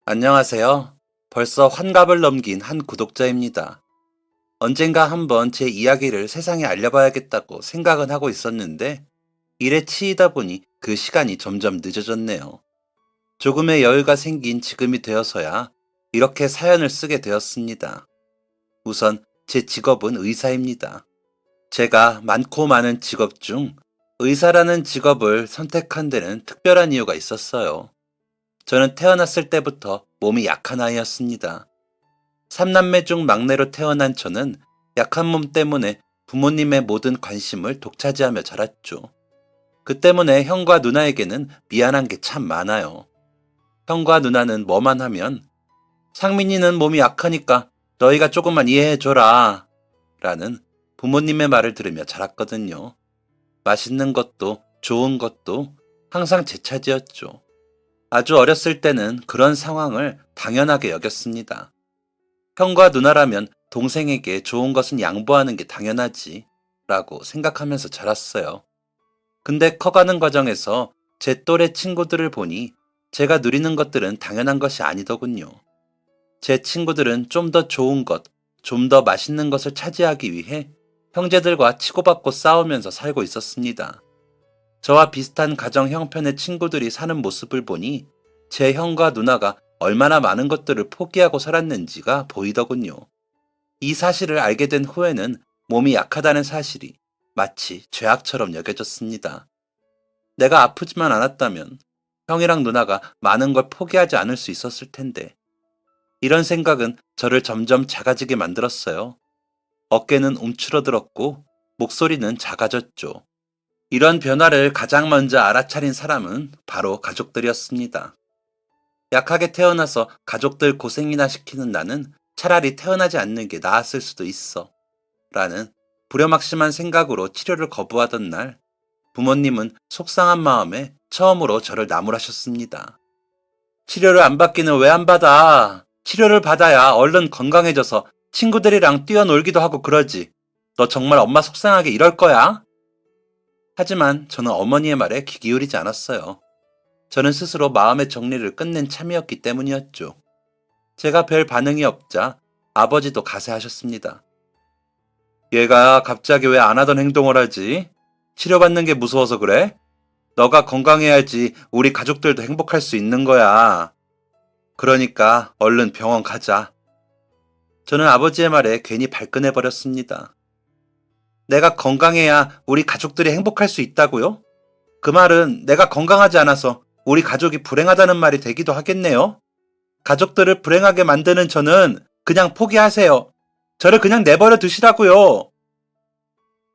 안녕하세요. 벌써 환갑을 넘긴 한 구독자입니다. 언젠가 한번 제 이야기를 세상에 알려봐야겠다고 생각은 하고 있었는데, 일에 치이다 보니 그 시간이 점점 늦어졌네요. 조금의 여유가 생긴 지금이 되어서야 이렇게 사연을 쓰게 되었습니다. 우선 제 직업은 의사입니다. 제가 많고 많은 직업 중 의사라는 직업을 선택한 데는 특별한 이유가 있었어요. 저는 태어났을 때부터 몸이 약한 아이였습니다. 삼남매 중 막내로 태어난 저는 약한 몸 때문에 부모님의 모든 관심을 독차지하며 자랐죠. 그 때문에 형과 누나에게는 미안한 게 참 많아요. 형과 누나는 뭐만 하면 상민이는 몸이 약하니까 너희가 조금만 이해해줘라 라는 부모님의 말을 들으며 자랐거든요. 맛있는 것도 좋은 것도 항상 제 차지였죠. 아주 어렸을 때는 그런 상황을 당연하게 여겼습니다. 형과 누나라면 동생에게 좋은 것은 양보하는 게 당연하지 라고 생각하면서 자랐어요. 근데 커가는 과정에서 제 또래 친구들을 보니 제가 누리는 것들은 당연한 것이 아니더군요. 제 친구들은 좀 더 좋은 것, 좀 더 맛있는 것을 차지하기 위해 형제들과 치고받고 싸우면서 살고 있었습니다. 저와 비슷한 가정 형편의 친구들이 사는 모습을 보니 제 형과 누나가 얼마나 많은 것들을 포기하고 살았는지가 보이더군요. 이 사실을 알게 된 후에는 몸이 약하다는 사실이 마치 죄악처럼 여겨졌습니다. 내가 아프지만 않았다면 형이랑 누나가 많은 걸 포기하지 않을 수 있었을 텐데, 이런 생각은 저를 점점 작아지게 만들었어요. 어깨는 움츠러들었고 목소리는 작아졌죠. 이런 변화를 가장 먼저 알아차린 사람은 바로 가족들이었습니다. 약하게 태어나서 가족들 고생이나 시키는 나는 차라리 태어나지 않는 게 나았을 수도 있어 라는 불효막심한 생각으로 치료를 거부하던 날, 부모님은 속상한 마음에 처음으로 저를 나무라셨습니다. 치료를 안 받기는 왜 안 받아? 치료를 받아야 얼른 건강해져서 친구들이랑 뛰어놀기도 하고 그러지. 너 정말 엄마 속상하게 이럴 거야? 하지만 저는 어머니의 말에 귀 기울이지 않았어요. 저는 스스로 마음의 정리를 끝낸 참이었기 때문이었죠. 제가 별 반응이 없자 아버지도 가세하셨습니다. 얘가 갑자기 왜 안 하던 행동을 하지? 치료받는 게 무서워서 그래? 너가 건강해야지 우리 가족들도 행복할 수 있는 거야. 그러니까 얼른 병원 가자. 저는 아버지의 말에 괜히 발끈해버렸습니다. 내가 건강해야 우리 가족들이 행복할 수 있다고요? 그 말은 내가 건강하지 않아서 우리 가족이 불행하다는 말이 되기도 하겠네요. 가족들을 불행하게 만드는 저는 그냥 포기하세요. 저를 그냥 내버려 두시라고요.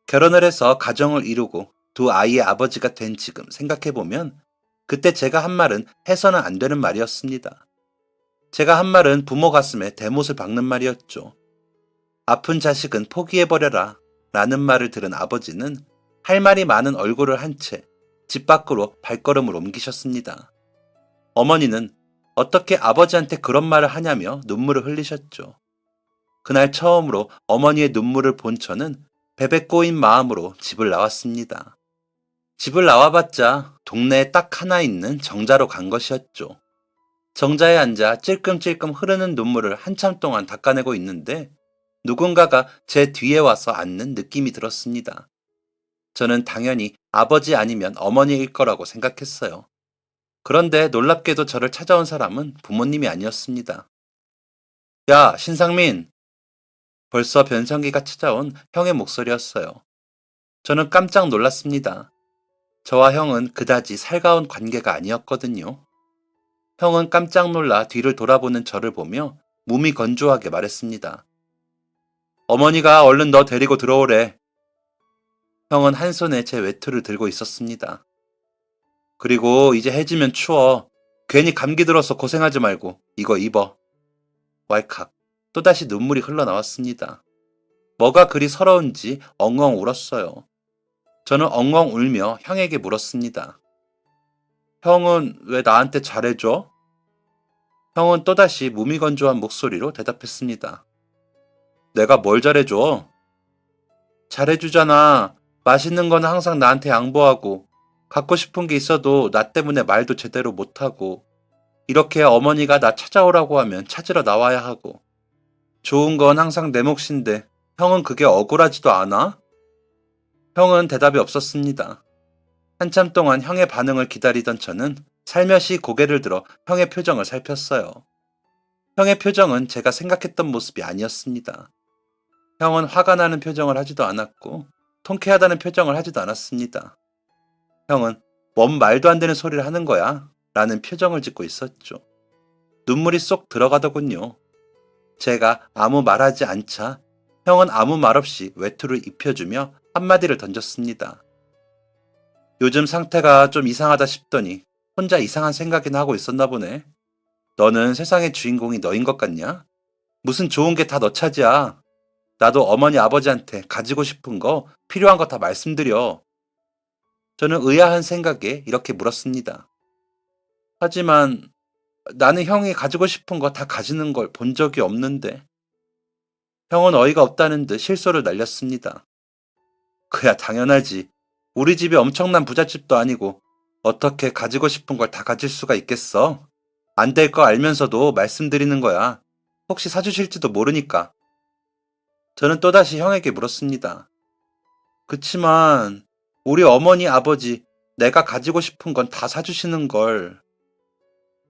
결혼을 해서 가정을 이루고 두 아이의 아버지가 된 지금 생각해보면 그때 제가 한 말은 해서는 안 되는 말이었습니다. 제가 한 말은 부모 가슴에 대못을 박는 말이었죠. 아픈 자식은 포기해버려라 라는 말을 들은 아버지는 할 말이 많은 얼굴을 한 채 집 밖으로 발걸음을 옮기셨습니다. 어머니는 어떻게 아버지한테 그런 말을 하냐며 눈물을 흘리셨죠. 그날 처음으로 어머니의 눈물을 본 저는 베베 꼬인 마음으로 집을 나왔습니다. 집을 나와봤자 동네에 딱 하나 있는 정자로 간 것이었죠. 정자에 앉아 찔끔찔끔 흐르는 눈물을 한참 동안 닦아내고 있는데 누군가가 제 뒤에 와서 앉는 느낌이 들었습니다. 저는 당연히 아버지 아니면 어머니일 거라고 생각했어요. 그런데 놀랍게도 저를 찾아온 사람은 부모님이 아니었습니다. 야, 신상민! 벌써 변성기가 찾아온 형의 목소리였어요. 저는 깜짝 놀랐습니다. 저와 형은 그다지 살가운 관계가 아니었거든요. 형은 깜짝 놀라 뒤를 돌아보는 저를 보며 몸이 건조하게 말했습니다. 어머니가 얼른 너 데리고 들어오래. 형은 한 손에 제 외투를 들고 있었습니다. 그리고 이제 해지면 추워. 괜히 감기 들어서 고생하지 말고 이거 입어. 왈칵. 또다시 눈물이 흘러나왔습니다. 뭐가 그리 서러운지 엉엉 울었어요. 저는 엉엉 울며 형에게 물었습니다. 형은 왜 나한테 잘해줘? 형은 또다시 무미건조한 목소리로 대답했습니다. 내가 뭘 잘해줘? 잘해주잖아. 맛있는 거는 항상 나한테 양보하고, 갖고 싶은 게 있어도 나 때문에 말도 제대로 못하고, 이렇게 어머니가 나 찾아오라고 하면 찾으러 나와야 하고, 좋은 건 항상 내 몫인데 형은 그게 억울하지도 않아? 형은 대답이 없었습니다. 한참 동안 형의 반응을 기다리던 저는 살며시 고개를 들어 형의 표정을 살폈어요. 형의 표정은 제가 생각했던 모습이 아니었습니다. 형은 화가 나는 표정을 하지도 않았고 통쾌하다는 표정을 하지도 않았습니다. 형은 뭔 말도 안 되는 소리를 하는 거야? 라는 표정을 짓고 있었죠. 눈물이 쏙 들어가더군요. 제가 아무 말하지 않자 형은 아무 말 없이 외투를 입혀주며 한마디를 던졌습니다. 요즘 상태가 좀 이상하다 싶더니 혼자 이상한 생각이나 하고 있었나 보네. 너는 세상의 주인공이 너인 것 같냐? 무슨 좋은 게 다 너 차지야. 나도 어머니 아버지한테 가지고 싶은 거 필요한 거 다 말씀드려. 저는 의아한 생각에 이렇게 물었습니다. 하지만 나는 형이 가지고 싶은 거 다 가지는 걸 본 적이 없는데. 형은 어이가 없다는 듯 실소를 날렸습니다. 그야 당연하지. 우리 집이 엄청난 부잣집도 아니고 어떻게 가지고 싶은 걸 다 가질 수가 있겠어? 안 될 거 알면서도 말씀드리는 거야. 혹시 사주실지도 모르니까. 저는 또다시 형에게 물었습니다. 그치만 우리 어머니 아버지 내가 가지고 싶은 건 다 사주시는 걸.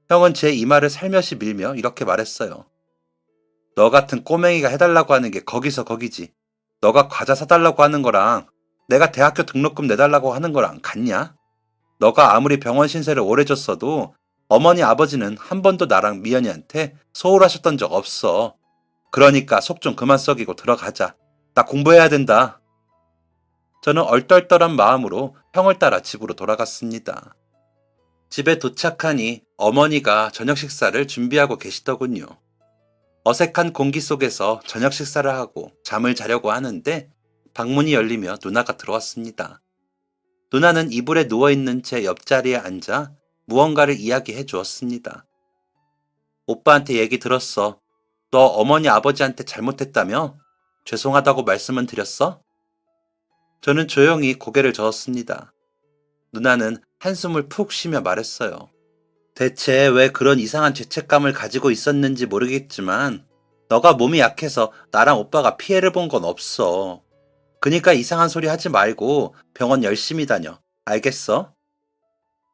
형은 제 이마를 살며시 밀며 이렇게 말했어요. 너 같은 꼬맹이가 해달라고 하는 게 거기서 거기지. 너가 과자 사달라고 하는 거랑 내가 대학교 등록금 내달라고 하는 거랑 같냐? 너가 아무리 병원 신세를 오래 졌어도 어머니 아버지는 한 번도 나랑 미연이한테 소홀하셨던 적 없어. 그러니까 속 좀 그만 썩이고 들어가자. 나 공부해야 된다. 저는 얼떨떨한 마음으로 형을 따라 집으로 돌아갔습니다. 집에 도착하니 어머니가 저녁 식사를 준비하고 계시더군요. 어색한 공기 속에서 저녁 식사를 하고 잠을 자려고 하는데 방문이 열리며 누나가 들어왔습니다. 누나는 이불에 누워있는 제 옆자리에 앉아 무언가를 이야기해 주었습니다. 오빠한테 얘기 들었어. 너 어머니 아버지한테 잘못했다며? 죄송하다고 말씀은 드렸어? 저는 조용히 고개를 저었습니다. 누나는 한숨을 푹 쉬며 말했어요. 대체 왜 그런 이상한 죄책감을 가지고 있었는지 모르겠지만 너가 몸이 약해서 나랑 오빠가 피해를 본 건 없어. 그니까 이상한 소리 하지 말고 병원 열심히 다녀. 알겠어?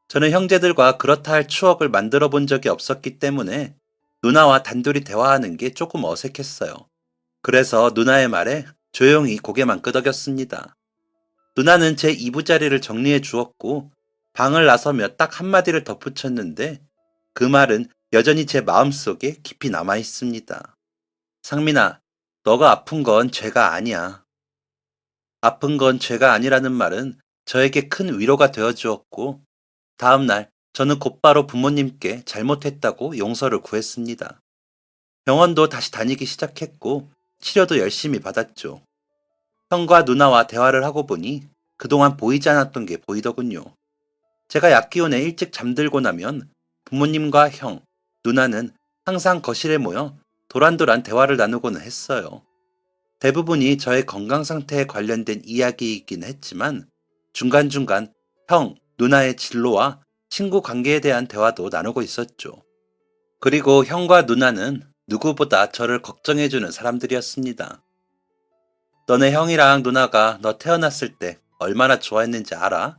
저는 형제들과 그렇다 할 추억을 만들어 본 적이 없었기 때문에 누나와 단둘이 대화하는 게 조금 어색했어요. 그래서 누나의 말에 조용히 고개만 끄덕였습니다. 누나는 제 이부자리를 정리해 주었고 방을 나서며 딱 한마디를 덧붙였는데 그 말은 여전히 제 마음속에 깊이 남아 있습니다. 상민아, 너가 아픈 건 죄가 아니야. 아픈 건 죄가 아니라는 말은 저에게 큰 위로가 되어 주었고 다음 날 저는 곧바로 부모님께 잘못했다고 용서를 구했습니다. 병원도 다시 다니기 시작했고 치료도 열심히 받았죠. 형과 누나와 대화를 하고 보니 그동안 보이지 않았던 게 보이더군요. 제가 약 기운에 일찍 잠들고 나면 부모님과 형, 누나는 항상 거실에 모여 도란도란 대화를 나누고는 했어요. 대부분이 저의 건강 상태에 관련된 이야기이긴 했지만 중간중간 형, 누나의 진로와 친구 관계에 대한 대화도 나누고 있었죠. 그리고 형과 누나는 누구보다 저를 걱정해주는 사람들이었습니다. 너네 형이랑 누나가 너 태어났을 때 얼마나 좋아했는지 알아?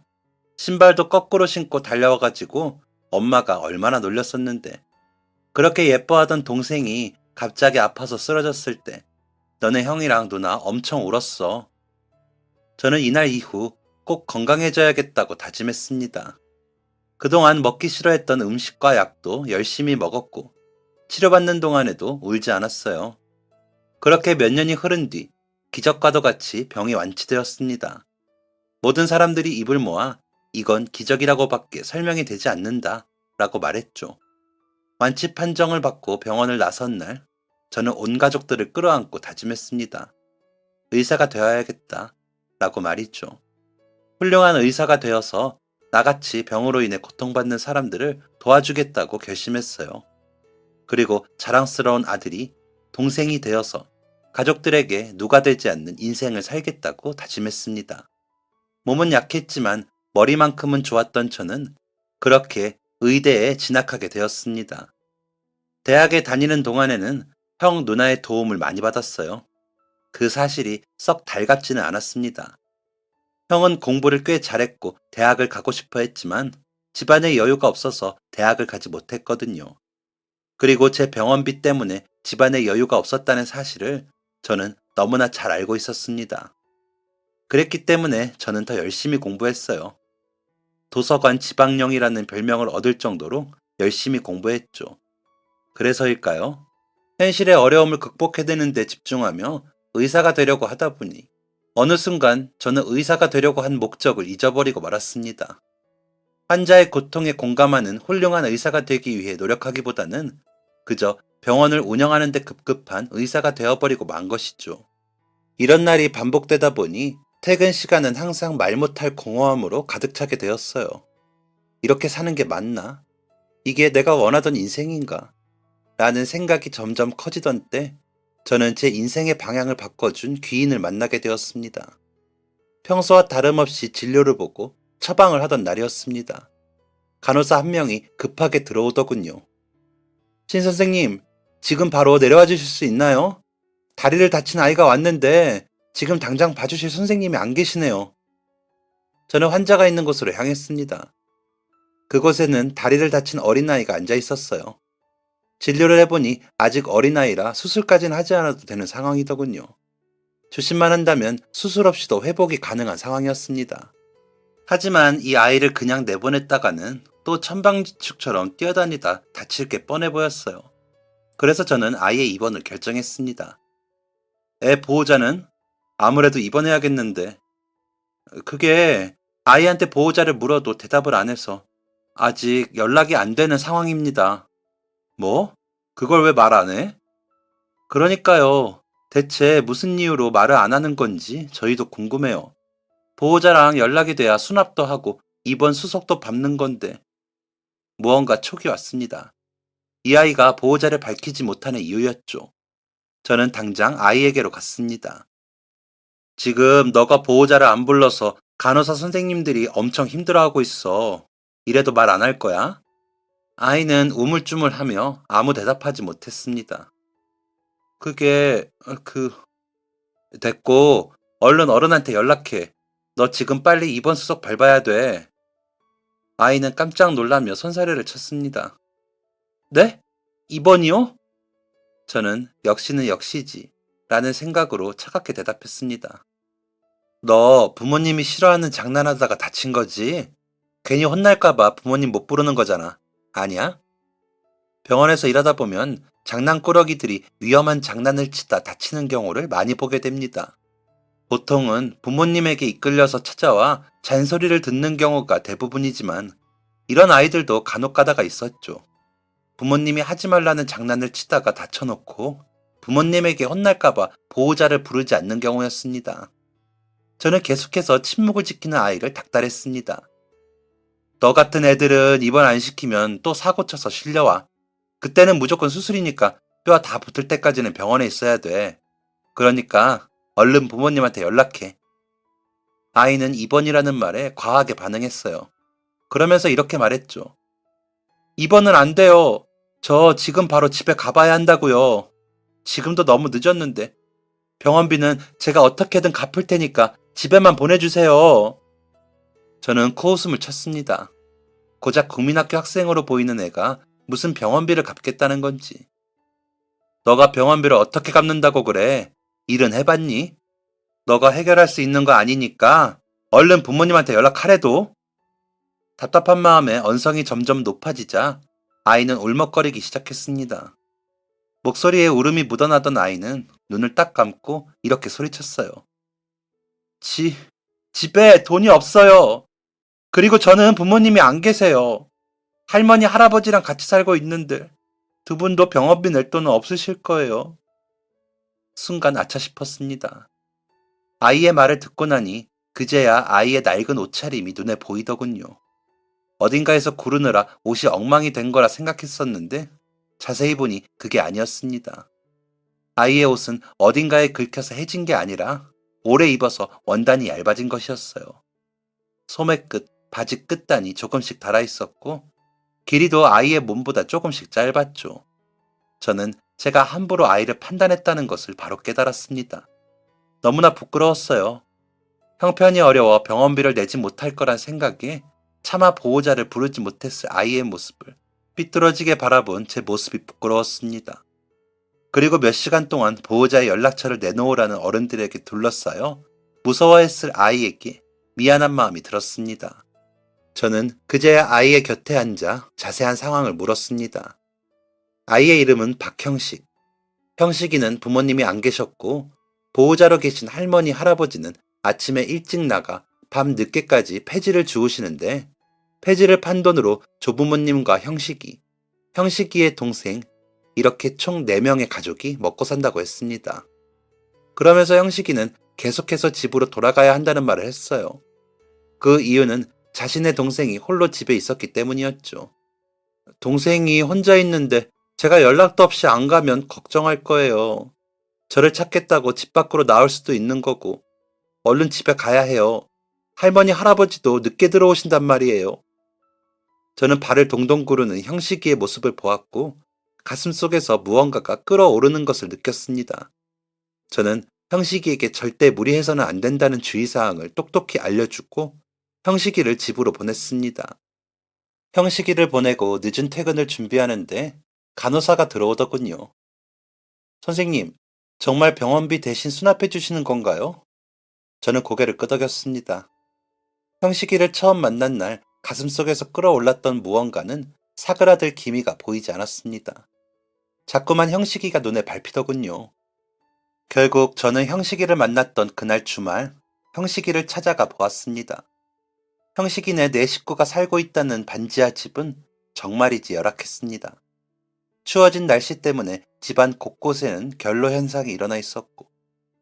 신발도 거꾸로 신고 달려와가지고 엄마가 얼마나 놀렸었는데 그렇게 예뻐하던 동생이 갑자기 아파서 쓰러졌을 때 너네 형이랑 누나 엄청 울었어. 저는 이날 이후 꼭 건강해져야겠다고 다짐했습니다. 그동안 먹기 싫어했던 음식과 약도 열심히 먹었고 치료받는 동안에도 울지 않았어요. 그렇게 몇 년이 흐른 뒤 기적과도 같이 병이 완치되었습니다. 모든 사람들이 입을 모아 이건 기적이라고밖에 설명이 되지 않는다 라고 말했죠. 완치 판정을 받고 병원을 나선 날 저는 온 가족들을 끌어안고 다짐했습니다. 의사가 되어야겠다 라고 말이죠. 훌륭한 의사가 되어서 나같이 병으로 인해 고통받는 사람들을 도와주겠다고 결심했어요. 그리고 자랑스러운 아들이 동생이 되어서 가족들에게 누가 되지 않는 인생을 살겠다고 다짐했습니다. 몸은 약했지만 머리만큼은 좋았던 저는 그렇게 의대에 진학하게 되었습니다. 대학에 다니는 동안에는 형 누나의 도움을 많이 받았어요. 그 사실이 썩 달갑지는 않았습니다. 형은 공부를 꽤 잘했고 대학을 가고 싶어 했지만 집안의 여유가 없어서 대학을 가지 못했거든요. 그리고 제 병원비 때문에 집안의 여유가 없었다는 사실을 저는 너무나 잘 알고 있었습니다. 그랬기 때문에 저는 더 열심히 공부했어요. 도서관 지방령이라는 별명을 얻을 정도로 열심히 공부했죠. 그래서일까요? 현실의 어려움을 극복해내는 데 집중하며 의사가 되려고 하다 보니 어느 순간 저는 의사가 되려고 한 목적을 잊어버리고 말았습니다. 환자의 고통에 공감하는 훌륭한 의사가 되기 위해 노력하기보다는 그저 병원을 운영하는 데 급급한 의사가 되어버리고 만 것이죠. 이런 날이 반복되다 보니 퇴근 시간은 항상 말 못할 공허함으로 가득 차게 되었어요. 이렇게 사는 게 맞나? 이게 내가 원하던 인생인가? 라는 생각이 점점 커지던 때 저는 제 인생의 방향을 바꿔준 귀인을 만나게 되었습니다. 평소와 다름없이 진료를 보고 처방을 하던 날이었습니다. 간호사 한 명이 급하게 들어오더군요. 신 선생님, 지금 바로 내려와 주실 수 있나요? 다리를 다친 아이가 왔는데 지금 당장 봐주실 선생님이 안 계시네요. 저는 환자가 있는 곳으로 향했습니다. 그곳에는 다리를 다친 어린아이가 앉아 있었어요. 진료를 해보니 아직 어린아이라 수술까지는 하지 않아도 되는 상황이더군요. 조심만 한다면 수술 없이도 회복이 가능한 상황이었습니다. 하지만 이 아이를 그냥 내보냈다가는 또 천방지축처럼 뛰어다니다 다칠 게 뻔해 보였어요. 그래서 저는 아이의 입원을 결정했습니다. 애 보호자는 아무래도 입원해야겠는데 그게 아이한테 보호자를 물어도 대답을 안 해서 아직 연락이 안 되는 상황입니다. 뭐? 그걸 왜 말 안 해? 그러니까요. 대체 무슨 이유로 말을 안 하는 건지 저희도 궁금해요. 보호자랑 연락이 돼야 수납도 하고 입원 수속도 밟는 건데 무언가 촉이 왔습니다. 이 아이가 보호자를 밝히지 못하는 이유였죠. 저는 당장 아이에게로 갔습니다. 지금 너가 보호자를 안 불러서 간호사 선생님들이 엄청 힘들어하고 있어. 이래도 말 안 할 거야? 아이는 우물쭈물하며 아무 대답하지 못했습니다. 그게 됐고 얼른 어른한테 연락해. 너 지금 빨리 입원 수속 밟아야 돼. 아이는 깜짝 놀라며 손사래를 쳤습니다. 네? 입원이요? 저는 역시는 역시지 라는 생각으로 차갑게 대답했습니다. 너 부모님이 싫어하는 장난하다가 다친 거지? 괜히 혼날까봐 부모님 못 부르는 거잖아. 아니야? 병원에서 일하다 보면 장난꾸러기들이 위험한 장난을 치다 다치는 경우를 많이 보게 됩니다. 보통은 부모님에게 이끌려서 찾아와 잔소리를 듣는 경우가 대부분이지만 이런 아이들도 간혹 가다가 있었죠. 부모님이 하지 말라는 장난을 치다가 다쳐놓고 부모님에게 혼날까봐 보호자를 부르지 않는 경우였습니다. 저는 계속해서 침묵을 지키는 아이를 닥달했습니다. 너 같은 애들은 입원 안 시키면 또 사고 쳐서 실려와. 그때는 무조건 수술이니까 뼈 다 붙을 때까지는 병원에 있어야 돼. 그러니까 얼른 부모님한테 연락해. 아이는 입원이라는 말에 과하게 반응했어요. 그러면서 이렇게 말했죠. 입원은 안 돼요. 저 지금 바로 집에 가봐야 한다고요. 지금도 너무 늦었는데. 병원비는 제가 어떻게든 갚을 테니까 집에만 보내주세요. 저는 코웃음을 쳤습니다. 고작 국민학교 학생으로 보이는 애가 무슨 병원비를 갚겠다는 건지. 너가 병원비를 어떻게 갚는다고 그래? 일은 해봤니? 너가 해결할 수 있는 거 아니니까 얼른 부모님한테 연락하래도. 답답한 마음에 언성이 점점 높아지자 아이는 울먹거리기 시작했습니다. 목소리에 울음이 묻어나던 아이는 눈을 딱 감고 이렇게 소리쳤어요. 집에 돈이 없어요. 그리고 저는 부모님이 안 계세요. 할머니, 할아버지랑 같이 살고 있는데 두 분도 병원비 낼 돈은 없으실 거예요. 순간 아차 싶었습니다. 아이의 말을 듣고 나니 그제야 아이의 낡은 옷차림이 눈에 보이더군요. 어딘가에서 구르느라 옷이 엉망이 된 거라 생각했었는데 자세히 보니 그게 아니었습니다. 아이의 옷은 어딘가에 긁혀서 해진 게 아니라 오래 입어서 원단이 얇아진 것이었어요. 소매 끝, 바지 끝단이 조금씩 달아있었고 길이도 아이의 몸보다 조금씩 짧았죠. 저는 제가 함부로 아이를 판단했다는 것을 바로 깨달았습니다. 너무나 부끄러웠어요. 형편이 어려워 병원비를 내지 못할 거란 생각에 차마 보호자를 부르지 못했을 아이의 모습을 삐뚤어지게 바라본 제 모습이 부끄러웠습니다. 그리고 몇 시간 동안 보호자의 연락처를 내놓으라는 어른들에게 둘러싸여 무서워했을 아이에게 미안한 마음이 들었습니다. 저는 그제야 아이의 곁에 앉아 자세한 상황을 물었습니다. 아이의 이름은 박형식. 형식이는 부모님이 안 계셨고 보호자로 계신 할머니, 할아버지는 아침에 일찍 나가 밤 늦게까지 폐지를 주우시는데 폐지를 판 돈으로 조부모님과 형식이, 형식이의 동생, 이렇게 총 4명의 가족이 먹고 산다고 했습니다. 그러면서 형식이는 계속해서 집으로 돌아가야 한다는 말을 했어요. 그 이유는 자신의 동생이 홀로 집에 있었기 때문이었죠. 동생이 혼자 있는데 제가 연락도 없이 안 가면 걱정할 거예요. 저를 찾겠다고 집 밖으로 나올 수도 있는 거고 얼른 집에 가야 해요. 할머니, 할아버지도 늦게 들어오신단 말이에요. 저는 발을 동동 구르는 형식이의 모습을 보았고 가슴 속에서 무언가가 끓어오르는 것을 느꼈습니다. 저는 형식이에게 절대 무리해서는 안 된다는 주의사항을 똑똑히 알려주고 형식이를 집으로 보냈습니다. 형식이를 보내고 늦은 퇴근을 준비하는데 간호사가 들어오더군요. 선생님, 정말 병원비 대신 수납해 주시는 건가요? 저는 고개를 끄덕였습니다. 형식이를 처음 만난 날 가슴속에서 끌어올랐던 무언가는 사그라들 기미가 보이지 않았습니다. 자꾸만 형식이가 눈에 밟히더군요. 결국 저는 형식이를 만났던 그날 주말, 형식이를 찾아가 보았습니다. 형식이네 4식구가 살고 있다는 반지하 집은 정말이지 열악했습니다. 추워진 날씨 때문에 집안 곳곳에는 결로 현상이 일어나 있었고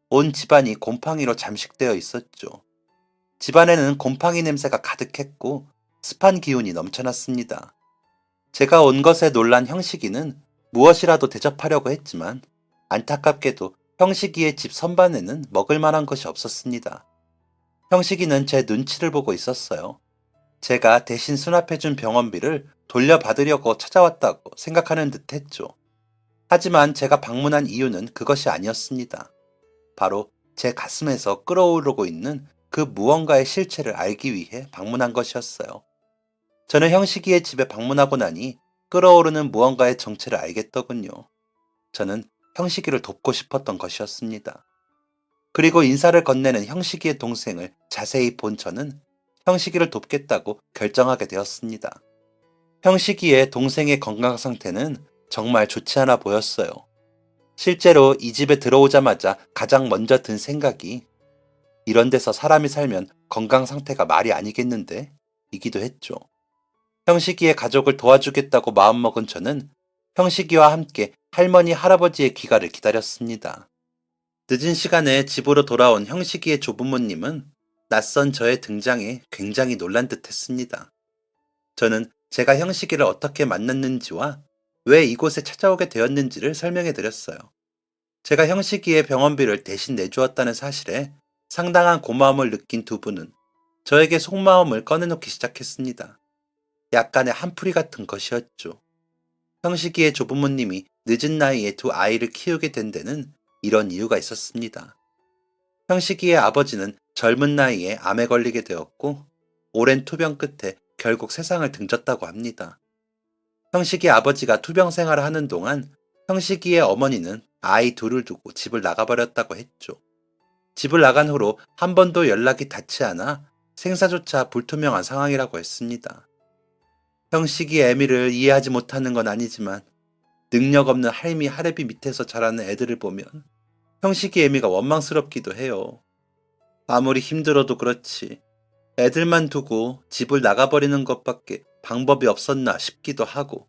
온 집안이 곰팡이로 잠식되어 있었죠. 집안에는 곰팡이 냄새가 가득했고 습한 기운이 넘쳐났습니다. 제가 온 것에 놀란 형식이는 무엇이라도 대접하려고 했지만 안타깝게도 형식이의 집 선반에는 먹을 만한 것이 없었습니다. 형식이는 제 눈치를 보고 있었어요. 제가 대신 수납해준 병원비를 돌려받으려고 찾아왔다고 생각하는 듯 했죠. 하지만 제가 방문한 이유는 그것이 아니었습니다. 바로 제 가슴에서 끓어오르고 있는 그 무언가의 실체를 알기 위해 방문한 것이었어요. 저는 형식이의 집에 방문하고 나니 끓어오르는 무언가의 정체를 알겠더군요. 저는 형식이를 돕고 싶었던 것이었습니다. 그리고 인사를 건네는 형식이의 동생을 자세히 본 저는 형식이를 돕겠다고 결정하게 되었습니다. 형식이의 동생의 건강 상태는 정말 좋지 않아 보였어요. 실제로 이 집에 들어오자마자 가장 먼저 든 생각이 이런 데서 사람이 살면 건강 상태가 말이 아니겠는데? 이기도 했죠. 형식이의 가족을 도와주겠다고 마음먹은 저는 형식이와 함께 할머니, 할아버지의 귀가를 기다렸습니다. 늦은 시간에 집으로 돌아온 형식이의 조부모님은 낯선 저의 등장에 굉장히 놀란 듯 했습니다. 저는 제가 형식이를 어떻게 만났는지와 왜 이곳에 찾아오게 되었는지를 설명해 드렸어요. 제가 형식이의 병원비를 대신 내주었다는 사실에 상당한 고마움을 느낀 두 분은 저에게 속마음을 꺼내놓기 시작했습니다. 약간의 한풀이 같은 것이었죠. 형식이의 조부모님이 늦은 나이에 두 아이를 키우게 된 데는 이런 이유가 있었습니다. 형식이의 아버지는 젊은 나이에 암에 걸리게 되었고 오랜 투병 끝에 결국 세상을 등졌다고 합니다. 형식이 아버지가 투병 생활을 하는 동안 형식이의 어머니는 아이 둘을 두고 집을 나가버렸다고 했죠. 집을 나간 후로 한 번도 연락이 닿지 않아 생사조차 불투명한 상황이라고 했습니다. 형식이 애미를 이해하지 못하는 건 아니지만 능력 없는 할미 할애비 밑에서 자라는 애들을 보면 형식이 애미가 원망스럽기도 해요. 아무리 힘들어도 그렇지 애들만 두고 집을 나가버리는 것밖에 방법이 없었나 싶기도 하고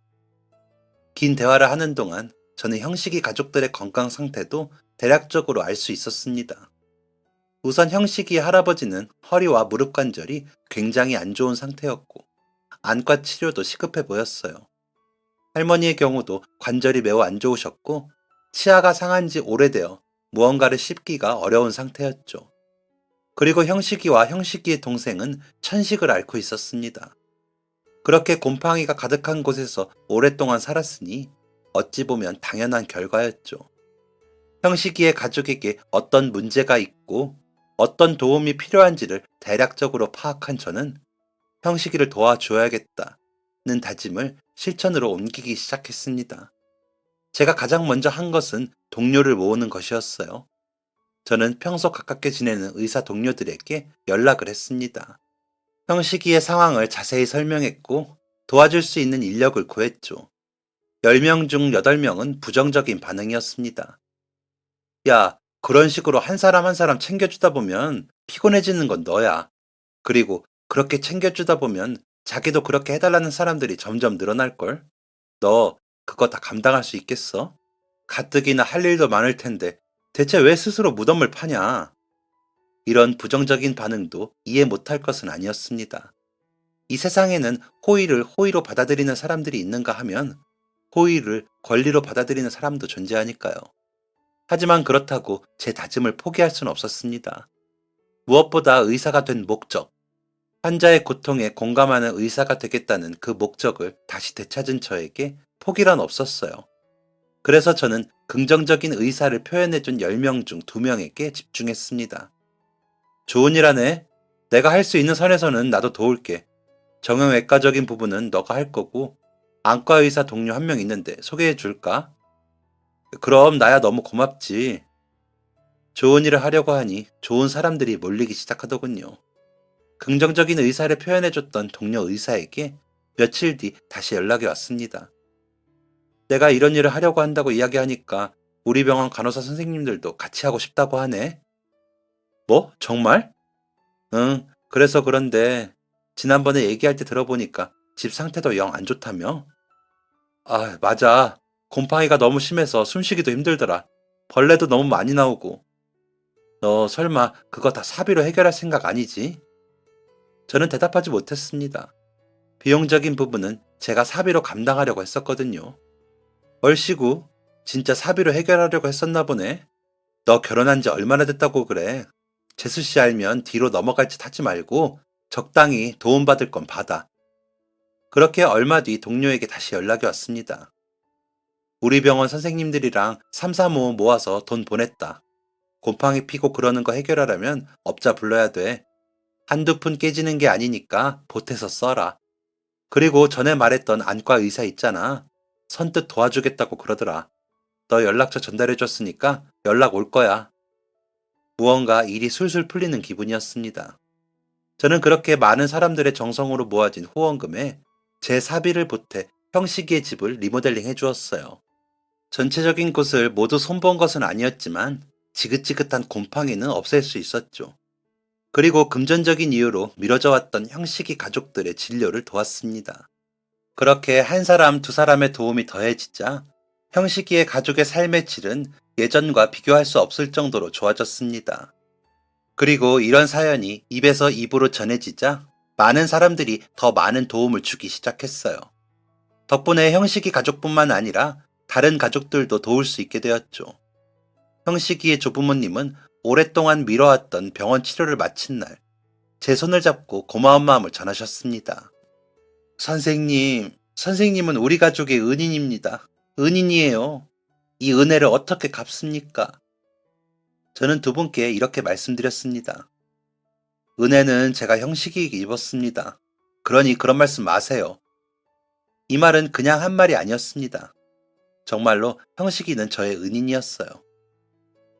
긴 대화를 하는 동안 저는 형식이 가족들의 건강 상태도 대략적으로 알 수 있었습니다. 우선 형식이 할아버지는 허리와 무릎 관절이 굉장히 안 좋은 상태였고 안과 치료도 시급해 보였어요. 할머니의 경우도 관절이 매우 안 좋으셨고 치아가 상한 지 오래되어 무언가를 씹기가 어려운 상태였죠. 그리고 형식이와 형식이의 동생은 천식을 앓고 있었습니다. 그렇게 곰팡이가 가득한 곳에서 오랫동안 살았으니 어찌 보면 당연한 결과였죠. 형식이의 가족에게 어떤 문제가 있고 어떤 도움이 필요한지를 대략적으로 파악한 저는 형식이를 도와줘야겠다는 다짐을 실천으로 옮기기 시작했습니다. 제가 가장 먼저 한 것은 동료를 모으는 것이었어요. 저는 평소 가깝게 지내는 의사 동료들에게 연락을 했습니다. 형식이의 상황을 자세히 설명했고 도와줄 수 있는 인력을 구했죠. 10명 중 8명은 부정적인 반응이었습니다. 야, 그런 식으로 한 사람 한 사람 챙겨주다 보면 피곤해지는 건 너야. 그리고 그렇게 챙겨주다 보면 자기도 그렇게 해달라는 사람들이 점점 늘어날걸? 너 그거 다 감당할 수 있겠어? 가뜩이나 할 일도 많을 텐데 대체 왜 스스로 무덤을 파냐? 이런 부정적인 반응도 이해 못할 것은 아니었습니다. 이 세상에는 호의를 호의로 받아들이는 사람들이 있는가 하면 호의를 권리로 받아들이는 사람도 존재하니까요. 하지만 그렇다고 제 다짐을 포기할 수는 없었습니다. 무엇보다 의사가 된 목적, 환자의 고통에 공감하는 의사가 되겠다는 그 목적을 다시 되찾은 저에게 포기란 없었어요. 그래서 저는 긍정적인 의사를 표현해준 10명 중 2명에게 집중했습니다. 좋은 일 하네. 내가 할 수 있는 선에서는 나도 도울게. 정형외과적인 부분은 너가 할 거고 안과 의사 동료 1명 있는데 소개해 줄까? 그럼 나야 너무 고맙지. 좋은 일을 하려고 하니 좋은 사람들이 몰리기 시작하더군요. 긍정적인 의사를 표현해줬던 동료 의사에게 며칠 뒤 다시 연락이 왔습니다. 내가 이런 일을 하려고 한다고 이야기하니까 우리 병원 간호사 선생님들도 같이 하고 싶다고 하네. 뭐? 정말? 응, 그래서 그런데 지난번에 얘기할 때 들어보니까 집 상태도 영 안 좋다며? 아, 맞아. 곰팡이가 너무 심해서 숨쉬기도 힘들더라. 벌레도 너무 많이 나오고. 너 설마 그거 다 사비로 해결할 생각 아니지? 저는 대답하지 못했습니다. 비용적인 부분은 제가 사비로 감당하려고 했었거든요. 얼씨구, 진짜 사비로 해결하려고 했었나 보네. 너 결혼한 지 얼마나 됐다고 그래. 재수 씨 알면 뒤로 넘어갈 짓 하지 말고 적당히 도움받을 건 받아. 그렇게 얼마 뒤 동료에게 다시 연락이 왔습니다. 우리 병원 선생님들이랑 삼삼오오 모아서 돈 보냈다. 곰팡이 피고 그러는 거 해결하려면 업자 불러야 돼. 한두 푼 깨지는 게 아니니까 보태서 써라. 그리고 전에 말했던 안과 의사 있잖아. 선뜻 도와주겠다고 그러더라. 너 연락처 전달해줬으니까 연락 올 거야. 무언가 일이 술술 풀리는 기분이었습니다. 저는 그렇게 많은 사람들의 정성으로 모아진 후원금에 제 사비를 보태 형식이의 집을 리모델링 해주었어요. 전체적인 곳을 모두 손본 것은 아니었지만 지긋지긋한 곰팡이는 없앨 수 있었죠. 그리고 금전적인 이유로 미뤄져 왔던 형식이 가족들의 진료를 도왔습니다. 그렇게 한 사람 두 사람의 도움이 더해지자 형식이의 가족의 삶의 질은 예전과 비교할 수 없을 정도로 좋아졌습니다. 그리고 이런 사연이 입에서 입으로 전해지자 많은 사람들이 더 많은 도움을 주기 시작했어요. 덕분에 형식이 가족뿐만 아니라 다른 가족들도 도울 수 있게 되었죠. 형식이의 조부모님은 오랫동안 미뤄왔던 병원 치료를 마친 날, 제 손을 잡고 고마운 마음을 전하셨습니다. 선생님은 우리 가족의 은인입니다. 은인이에요. 이 은혜를 어떻게 갚습니까? 저는 두 분께 이렇게 말씀드렸습니다. 은혜는 제가 형식이에게 입었습니다. 그러니 그런 말씀 마세요. 이 말은 그냥 한 말이 아니었습니다. 정말로 형식이는 저의 은인이었어요.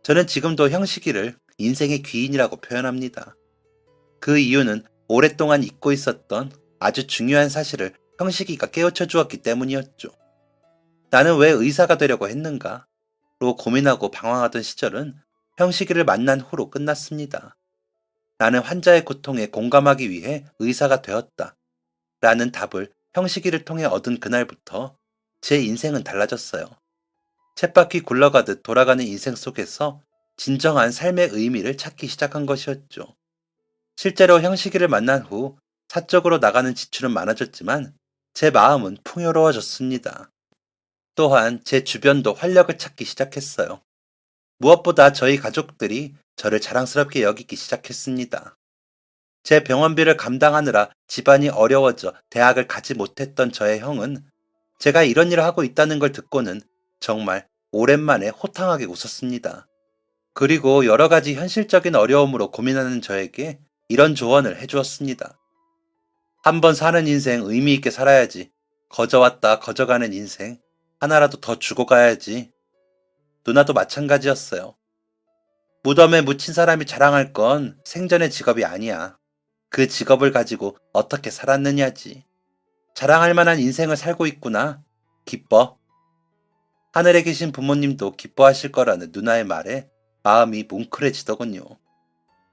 저는 지금도 형식이를 인생의 귀인이라고 표현합니다. 그 이유는 오랫동안 잊고 있었던 아주 중요한 사실을 형식이가 깨우쳐 주었기 때문이었죠. 나는 왜 의사가 되려고 했는가? 로 고민하고 방황하던 시절은 형식이를 만난 후로 끝났습니다. 나는 환자의 고통에 공감하기 위해 의사가 되었다. 라는 답을 형식이를 통해 얻은 그날부터 제 인생은 달라졌어요. 쳇바퀴 굴러가듯 돌아가는 인생 속에서 진정한 삶의 의미를 찾기 시작한 것이었죠. 실제로 형식이를 만난 후 사적으로 나가는 지출은 많아졌지만 제 마음은 풍요로워졌습니다. 또한 제 주변도 활력을 찾기 시작했어요. 무엇보다 저희 가족들이 저를 자랑스럽게 여기기 시작했습니다. 제 병원비를 감당하느라 집안이 어려워져 대학을 가지 못했던 저의 형은 제가 이런 일을 하고 있다는 걸 듣고는 정말 오랜만에 호탕하게 웃었습니다. 그리고 여러 가지 현실적인 어려움으로 고민하는 저에게 이런 조언을 해주었습니다. 한 번 사는 인생 의미 있게 살아야지. 거저왔다 거저가는 인생 하나라도 더 주고 가야지. 누나도 마찬가지였어요. 무덤에 묻힌 사람이 자랑할 건 생전의 직업이 아니야. 그 직업을 가지고 어떻게 살았느냐지. 자랑할 만한 인생을 살고 있구나. 기뻐. 하늘에 계신 부모님도 기뻐하실 거라는 누나의 말에 마음이 뭉클해지더군요.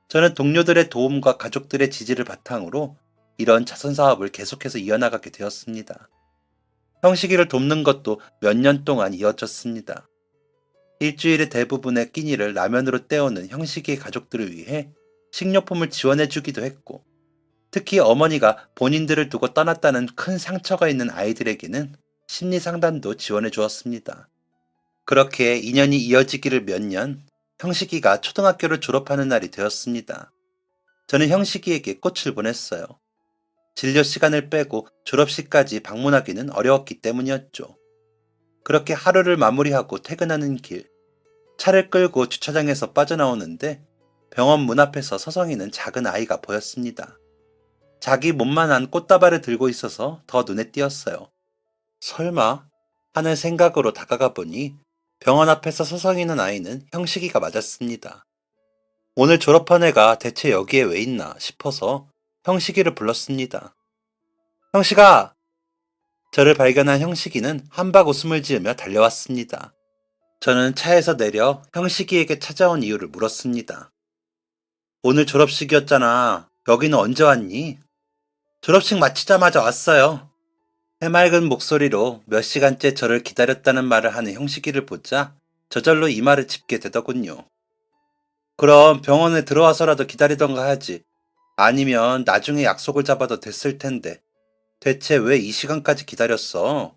저는 동료들의 도움과 가족들의 지지를 바탕으로 이런 자선사업을 계속해서 이어나가게 되었습니다. 형식이를 돕는 것도 몇 년 동안 이어졌습니다. 일주일의 대부분의 끼니를 라면으로 때우는 형식이의 가족들을 위해 식료품을 지원해주기도 했고, 특히 어머니가 본인들을 두고 떠났다는 큰 상처가 있는 아이들에게는 심리 상담도 지원해 주었습니다. 그렇게 인연이 이어지기를 몇 년, 형식이가 초등학교를 졸업하는 날이 되었습니다. 저는 형식이에게 꽃을 보냈어요. 진료 시간을 빼고 졸업식까지 방문하기는 어려웠기 때문이었죠. 그렇게 하루를 마무리하고 퇴근하는 길, 차를 끌고 주차장에서 빠져나오는데 병원 문 앞에서 서성이는 작은 아이가 보였습니다. 자기 몸만한 꽃다발을 들고 있어서 더 눈에 띄었어요. 설마 하는 생각으로 다가가 보니 병원 앞에서 서성이는 아이는 형식이가 맞았습니다. 오늘 졸업한 애가 대체 여기에 왜 있나 싶어서 형식이를 불렀습니다. 형식아! 저를 발견한 형식이는 한박 웃음을 지으며 달려왔습니다. 저는 차에서 내려 형식이에게 찾아온 이유를 물었습니다. 오늘 졸업식이었잖아. 여기는 언제 왔니? 졸업식 마치자마자 왔어요. 해맑은 목소리로 몇 시간째 저를 기다렸다는 말을 하는 형식이를 보자 저절로 이마를 짚게 되더군요. 그럼 병원에 들어와서라도 기다리던가 하지. 아니면 나중에 약속을 잡아도 됐을 텐데. 대체 왜 이 시간까지 기다렸어?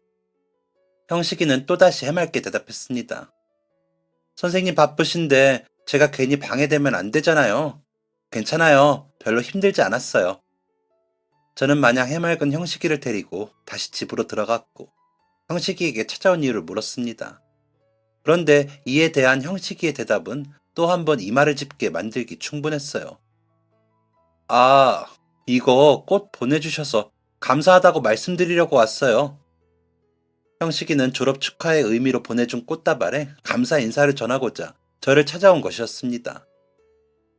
형식이는 또다시 해맑게 대답했습니다. 선생님 바쁘신데 제가 괜히 방해되면 안 되잖아요. 괜찮아요. 별로 힘들지 않았어요. 저는 마냥 해맑은 형식이를 데리고 다시 집으로 들어갔고 형식이에게 찾아온 이유를 물었습니다. 그런데 이에 대한 형식이의 대답은 또 한 번 이마를 짚게 만들기 충분했어요. 아, 이거 꽃 보내주셔서 감사하다고 말씀드리려고 왔어요. 형식이는 졸업 축하의 의미로 보내준 꽃다발에 감사 인사를 전하고자 저를 찾아온 것이었습니다.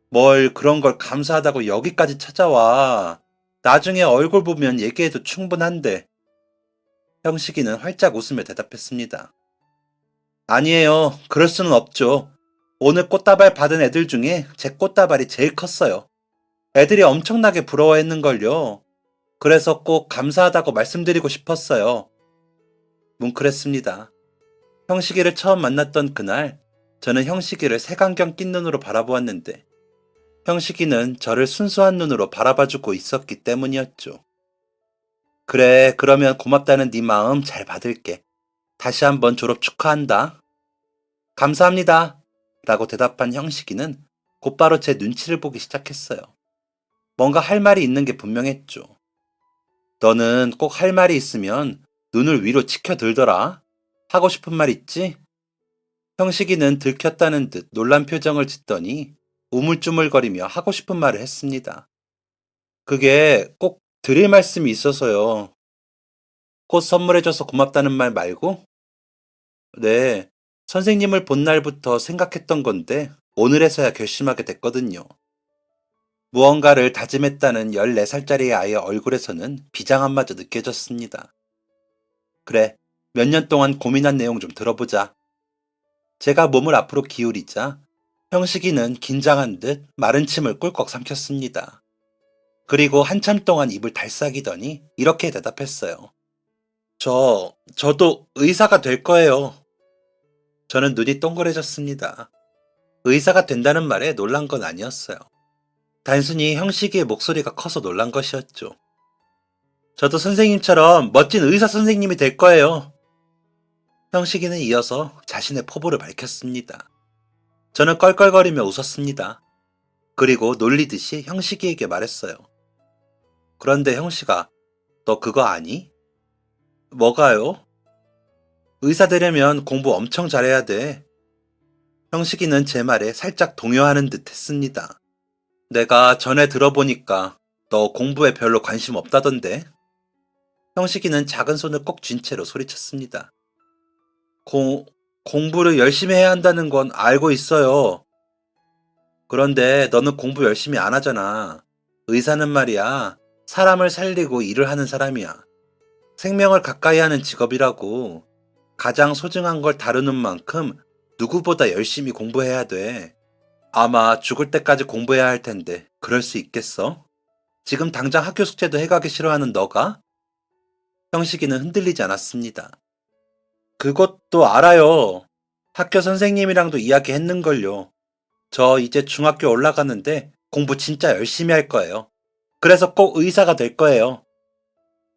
뭘 그런 걸 감사하다고 여기까지 찾아와. 나중에 얼굴 보면 얘기해도 충분한데. 형식이는 활짝 웃으며 대답했습니다. 아니에요. 그럴 수는 없죠. 오늘 꽃다발 받은 애들 중에 제 꽃다발이 제일 컸어요. 애들이 엄청나게 부러워했는걸요. 그래서 꼭 감사하다고 말씀드리고 싶었어요. 뭉클했습니다. 형식이를 처음 만났던 그날, 저는 형식이를 색안경 낀 눈으로 바라보았는데, 형식이는 저를 순수한 눈으로 바라봐주고 있었기 때문이었죠. 그래, 그러면 고맙다는 네 마음 잘 받을게. 다시 한번 졸업 축하한다. 감사합니다. 라고 대답한 형식이는 곧바로 제 눈치를 보기 시작했어요. 뭔가 할 말이 있는 게 분명했죠. 너는 꼭 할 말이 있으면 눈을 위로 치켜들더라. 하고 싶은 말 있지? 형식이는 들켰다는 듯 놀란 표정을 짓더니 우물쭈물거리며 하고 싶은 말을 했습니다. 그게 꼭 드릴 말씀이 있어서요. 꽃 선물해줘서 고맙다는 말 말고? 네, 선생님을 본 날부터 생각했던 건데 오늘에서야 결심하게 됐거든요. 무언가를 다짐했다는 14살짜리 아이의 얼굴에서는 비장함마저 느껴졌습니다. 그래, 몇 년 동안 고민한 내용 좀 들어보자. 제가 몸을 앞으로 기울이자 형식이는 긴장한 듯 마른 침을 꿀꺽 삼켰습니다. 그리고 한참 동안 입을 달싹이더니 이렇게 대답했어요. 저도 의사가 될 거예요. 저는 눈이 동그래졌습니다. 의사가 된다는 말에 놀란 건 아니었어요. 단순히 형식이의 목소리가 커서 놀란 것이었죠. 저도 선생님처럼 멋진 의사 선생님이 될 거예요. 형식이는 이어서 자신의 포부를 밝혔습니다. 저는 껄껄거리며 웃었습니다. 그리고 놀리듯이 형식이에게 말했어요. 그런데 형식아, 너 그거 아니? 뭐가요? 의사 되려면 공부 엄청 잘해야 돼. 형식이는 제 말에 살짝 동요하는 듯 했습니다. 내가 전에 들어보니까 너 공부에 별로 관심 없다던데? 형식이는 작은 손을 꼭 쥔 채로 소리쳤습니다. 공, 공부를 열심히 해야 한다는 건 알고 있어요. 그런데 너는 공부 열심히 안 하잖아. 의사는 말이야, 사람을 살리고 일을 하는 사람이야. 생명을 가까이 하는 직업이라고. 가장 소중한 걸 다루는 만큼 누구보다 열심히 공부해야 돼. 아마 죽을 때까지 공부해야 할 텐데, 그럴 수 있겠어? 지금 당장 학교 숙제도 해가기 싫어하는 너가? 형식이는 흔들리지 않았습니다. 그것도 알아요. 학교 선생님이랑도 이야기했는걸요. 저 이제 중학교 올라가는데 공부 진짜 열심히 할 거예요. 그래서 꼭 의사가 될 거예요.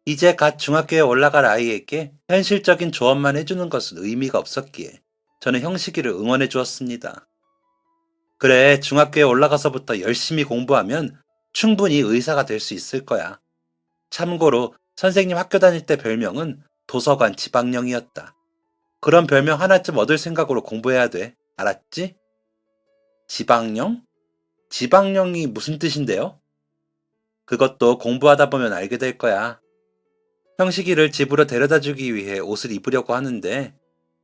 이제 갓 중학교에 올라갈 아이에게 현실적인 조언만 해주는 것은 의미가 없었기에 저는 형식이를 응원해 주었습니다. 그래, 중학교에 올라가서부터 열심히 공부하면 충분히 의사가 될 수 있을 거야. 참고로 선생님 학교 다닐 때 별명은 도서관 지방령이었다. 그런 별명 하나쯤 얻을 생각으로 공부해야 돼. 알았지? 지방령? 지방령이 무슨 뜻인데요? 그것도 공부하다 보면 알게 될 거야. 형식이를 집으로 데려다 주기 위해 옷을 입으려고 하는데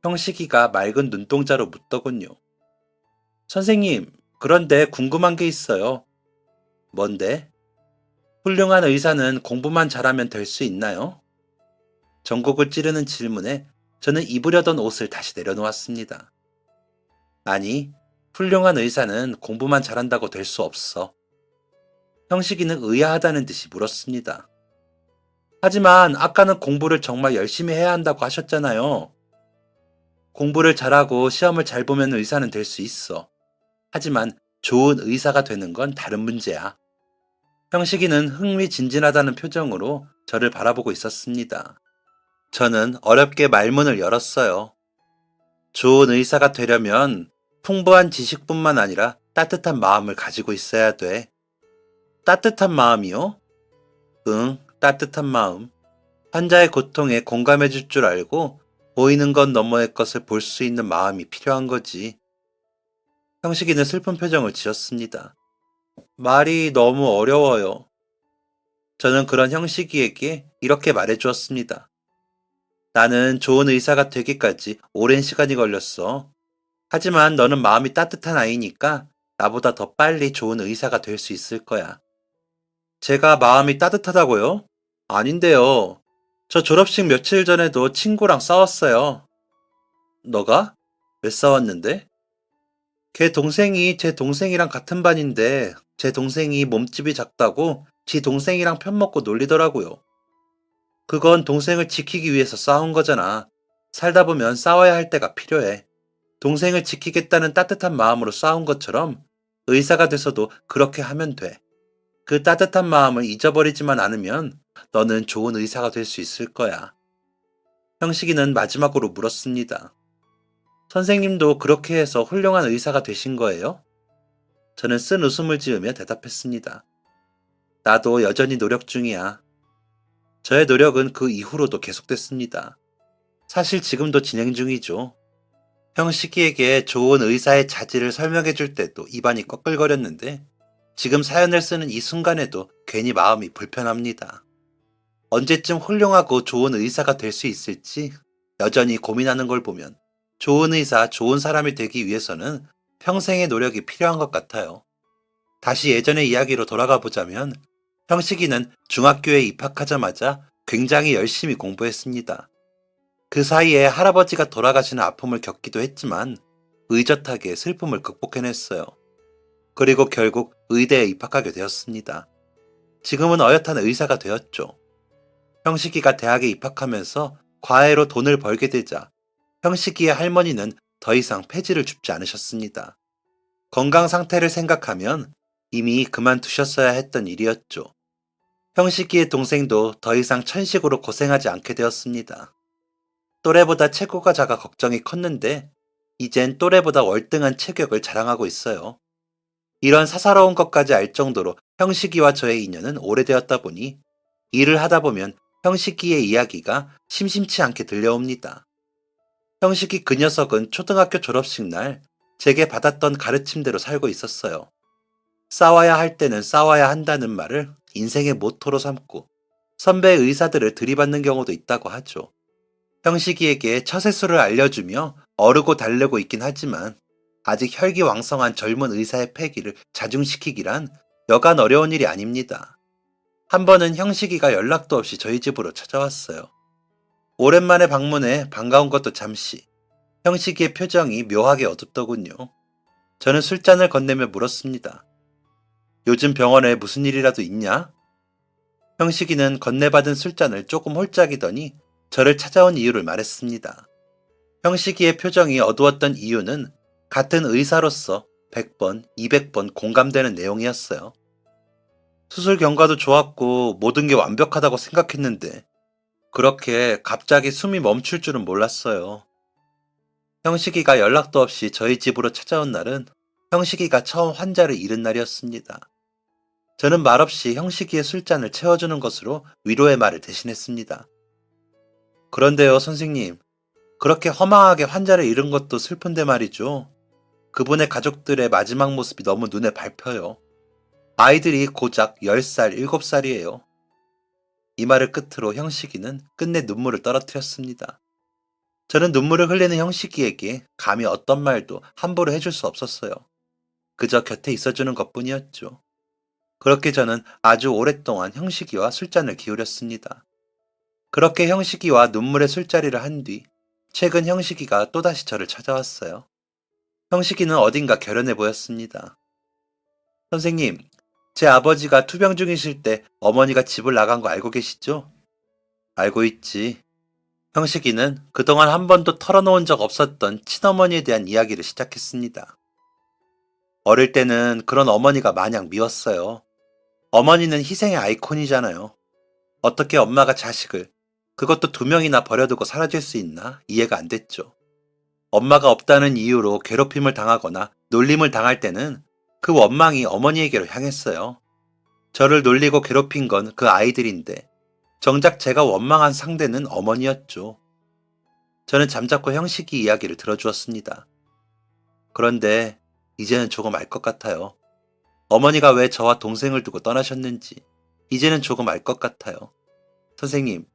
형식이가 맑은 눈동자로 묻더군요. 선생님, 그런데 궁금한 게 있어요. 뭔데? 훌륭한 의사는 공부만 잘하면 될 수 있나요? 전곡을 찌르는 질문에 저는 입으려던 옷을 다시 내려놓았습니다. 아니, 훌륭한 의사는 공부만 잘한다고 될 수 없어. 형식이는 의아하다는 듯이 물었습니다. 하지만 아까는 공부를 정말 열심히 해야 한다고 하셨잖아요. 공부를 잘하고 시험을 잘 보면 의사는 될 수 있어. 하지만 좋은 의사가 되는 건 다른 문제야. 형식이는 흥미진진하다는 표정으로 저를 바라보고 있었습니다. 저는 어렵게 말문을 열었어요. 좋은 의사가 되려면 풍부한 지식뿐만 아니라 따뜻한 마음을 가지고 있어야 돼. 따뜻한 마음이요? 응, 따뜻한 마음. 환자의 고통에 공감해 줄 줄 알고 보이는 것 너머의 것을 볼 수 있는 마음이 필요한 거지. 형식이는 슬픈 표정을 지었습니다. 말이 너무 어려워요. 저는 그런 형식이에게 이렇게 말해 주었습니다. 나는 좋은 의사가 되기까지 오랜 시간이 걸렸어. 하지만 너는 마음이 따뜻한 아이니까 나보다 더 빨리 좋은 의사가 될 수 있을 거야. 제가 마음이 따뜻하다고요? 아닌데요. 저 졸업식 며칠 전에도 친구랑 싸웠어요. 너가? 왜 싸웠는데? 걔 동생이 제 동생이랑 같은 반인데 제 동생이 몸집이 작다고 지 동생이랑 편먹고 놀리더라고요. 그건 동생을 지키기 위해서 싸운 거잖아. 살다 보면 싸워야 할 때가 필요해. 동생을 지키겠다는 따뜻한 마음으로 싸운 것처럼 의사가 돼서도 그렇게 하면 돼. 그 따뜻한 마음을 잊어버리지만 않으면 너는 좋은 의사가 될 수 있을 거야. 형식이는 마지막으로 물었습니다. 선생님도 그렇게 해서 훌륭한 의사가 되신 거예요? 저는 쓴 웃음을 지으며 대답했습니다. 나도 여전히 노력 중이야. 저의 노력은 그 이후로도 계속됐습니다. 사실 지금도 진행 중이죠. 형식이에게 좋은 의사의 자질을 설명해 줄 때도 입안이 꺼끌거렸는데 지금 사연을 쓰는 이 순간에도 괜히 마음이 불편합니다. 언제쯤 훌륭하고 좋은 의사가 될 수 있을지 여전히 고민하는 걸 보면 좋은 의사, 좋은 사람이 되기 위해서는 평생의 노력이 필요한 것 같아요. 다시 예전의 이야기로 돌아가 보자면 형식이는 중학교에 입학하자마자 굉장히 열심히 공부했습니다. 그 사이에 할아버지가 돌아가시는 아픔을 겪기도 했지만 의젓하게 슬픔을 극복해냈어요. 그리고 결국 의대에 입학하게 되었습니다. 지금은 어엿한 의사가 되었죠. 형식이가 대학에 입학하면서 과외로 돈을 벌게 되자 형식이의 할머니는 더 이상 폐지를 줍지 않으셨습니다. 건강 상태를 생각하면 이미 그만두셨어야 했던 일이었죠. 형식이의 동생도 더 이상 천식으로 고생하지 않게 되었습니다. 또래보다 체구가 작아 걱정이 컸는데 이젠 또래보다 월등한 체격을 자랑하고 있어요. 이런 사사로운 것까지 알 정도로 형식이와 저의 인연은 오래되었다 보니 일을 하다 보면 형식이의 이야기가 심심치 않게 들려옵니다. 형식이 그 녀석은 초등학교 졸업식 날 제게 받았던 가르침대로 살고 있었어요. 싸워야 할 때는 싸워야 한다는 말을 인생의 모토로 삼고 선배 의사들을 들이받는 경우도 있다고 하죠. 형식이에게 처세술을 알려주며 어르고 달래고 있긴 하지만 아직 혈기왕성한 젊은 의사의 패기를 자중시키기란 여간 어려운 일이 아닙니다. 한 번은 형식이가 연락도 없이 저희 집으로 찾아왔어요. 오랜만에 방문해 반가운 것도 잠시. 형식이의 표정이 묘하게 어둡더군요. 저는 술잔을 건네며 물었습니다. 요즘 병원에 무슨 일이라도 있냐? 형식이는 건네받은 술잔을 조금 홀짝이더니 저를 찾아온 이유를 말했습니다. 형식이의 표정이 어두웠던 이유는 같은 의사로서 100번, 200번 공감되는 내용이었어요. 수술 경과도 좋았고 모든 게 완벽하다고 생각했는데 그렇게 갑자기 숨이 멈출 줄은 몰랐어요. 형식이가 연락도 없이 저희 집으로 찾아온 날은 형식이가 처음 환자를 잃은 날이었습니다. 저는 말없이 형식이의 술잔을 채워주는 것으로 위로의 말을 대신했습니다. 그런데요, 선생님. 그렇게 허망하게 환자를 잃은 것도 슬픈데 말이죠. 그분의 가족들의 마지막 모습이 너무 눈에 밟혀요. 아이들이 고작 10살, 7살이에요. 이 말을 끝으로 형식이는 끝내 눈물을 떨어뜨렸습니다. 저는 눈물을 흘리는 형식이에게 감히 어떤 말도 함부로 해줄 수 없었어요. 그저 곁에 있어주는 것뿐이었죠. 그렇게 저는 아주 오랫동안 형식이와 술잔을 기울였습니다. 그렇게 형식이와 눈물의 술자리를 한 뒤 최근 형식이가 또다시 저를 찾아왔어요. 형식이는 어딘가 결연해 보였습니다. 선생님, 제 아버지가 투병 중이실 때 어머니가 집을 나간 거 알고 계시죠? 알고 있지. 형식이는 그동안 한 번도 털어놓은 적 없었던 친어머니에 대한 이야기를 시작했습니다. 어릴 때는 그런 어머니가 마냥 미웠어요. 어머니는 희생의 아이콘이잖아요. 어떻게 엄마가 자식을, 그것도 2명이나 버려두고 사라질 수 있나 이해가 안 됐죠. 엄마가 없다는 이유로 괴롭힘을 당하거나 놀림을 당할 때는 그 원망이 어머니에게로 향했어요. 저를 놀리고 괴롭힌 건 그 아이들인데 정작 제가 원망한 상대는 어머니였죠. 저는 잠자코 형식이 이야기를 들어주었습니다. 그런데 이제는 조금 알 것 같아요. 어머니가 왜 저와 동생을 두고 떠나셨는지 이제는 조금 알 것 같아요. 선생님,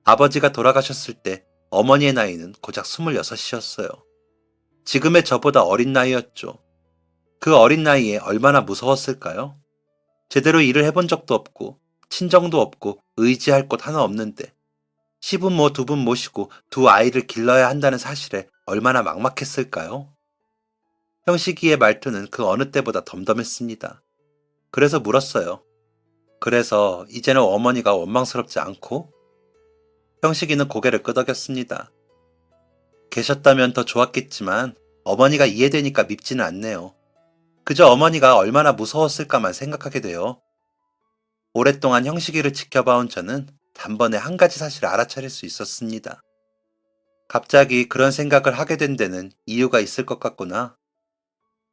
아버지가 돌아가셨을 때 어머니의 나이는 고작 26이었어요. 지금의 저보다 어린 나이였죠. 그 어린 나이에 얼마나 무서웠을까요? 제대로 일을 해본 적도 없고 친정도 없고 의지할 곳 하나 없는데 시부모 2분 모시고 2아이를 길러야 한다는 사실에 얼마나 막막했을까요? 형식이의 말투는 그 어느 때보다 덤덤했습니다. 그래서 물었어요. 그래서 이제는 어머니가 원망스럽지 않고? 형식이는 고개를 끄덕였습니다. 계셨다면 더 좋았겠지만 어머니가 이해되니까 밉지는 않네요. 그저 어머니가 얼마나 무서웠을까만 생각하게 돼요. 오랫동안 형식이를 지켜봐온 저는 단번에 한 가지 사실을 알아차릴 수 있었습니다. 갑자기 그런 생각을 하게 된 데는 이유가 있을 것 같구나.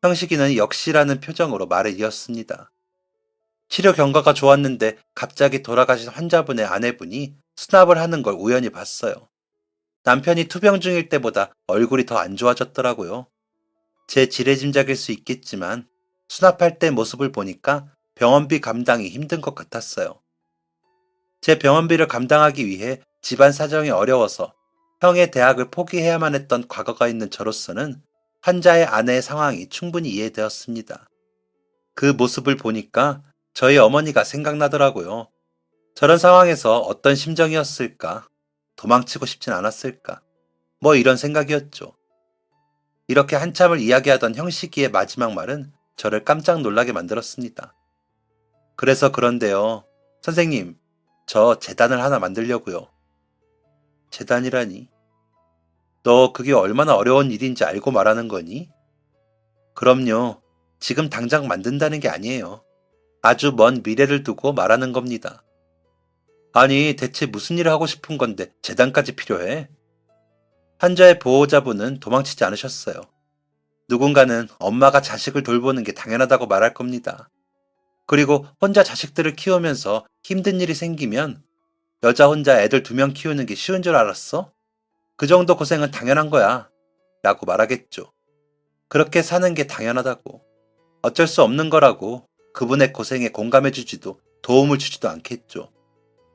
형식이는 역시라는 표정으로 말을 이었습니다. 치료 경과가 좋았는데 갑자기 돌아가신 환자분의 아내분이 수납을 하는 걸 우연히 봤어요. 남편이 투병 중일 때보다 얼굴이 더 안 좋아졌더라고요. 제 지레짐작일 수 있겠지만 수납할 때 모습을 보니까 병원비 감당이 힘든 것 같았어요. 제 병원비를 감당하기 위해 집안 사정이 어려워서 형의 대학을 포기해야만 했던 과거가 있는 저로서는 환자의 아내의 상황이 충분히 이해되었습니다. 그 모습을 보니까 저희 어머니가 생각나더라고요. 저런 상황에서 어떤 심정이었을까? 도망치고 싶진 않았을까? 뭐 이런 생각이었죠. 이렇게 한참을 이야기하던 형식이의 마지막 말은 저를 깜짝 놀라게 만들었습니다. 그래서 그런데요. 선생님, 저 재단을 하나 만들려고요. 재단이라니? 너 그게 얼마나 어려운 일인지 알고 말하는 거니? 그럼요. 지금 당장 만든다는 게 아니에요. 아주 먼 미래를 두고 말하는 겁니다. 아니, 대체 무슨 일을 하고 싶은 건데 재단까지 필요해? 환자의 보호자분은 도망치지 않으셨어요. 누군가는 엄마가 자식을 돌보는 게 당연하다고 말할 겁니다. 그리고 혼자 자식들을 키우면서 힘든 일이 생기면 여자 혼자 애들 2명 키우는 게 쉬운 줄 알았어? 그 정도 고생은 당연한 거야. 라고 말하겠죠. 그렇게 사는 게 당연하다고. 어쩔 수 없는 거라고 그분의 고생에 공감해주지도 도움을 주지도 않겠죠.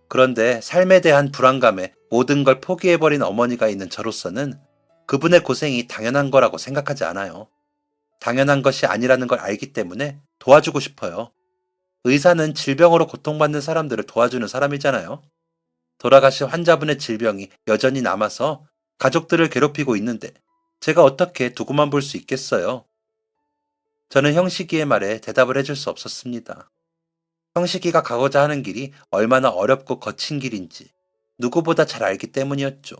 그런데 삶에 대한 불안감에 모든 걸 포기해버린 어머니가 있는 저로서는 그분의 고생이 당연한 거라고 생각하지 않아요. 당연한 것이 아니라는 걸 알기 때문에 도와주고 싶어요. 의사는 질병으로 고통받는 사람들을 도와주는 사람이잖아요. 돌아가신 환자분의 질병이 여전히 남아서 가족들을 괴롭히고 있는데 제가 어떻게 두고만 볼 수 있겠어요? 저는 형식이의 말에 대답을 해줄 수 없었습니다. 형식이가 가고자 하는 길이 얼마나 어렵고 거친 길인지 누구보다 잘 알기 때문이었죠.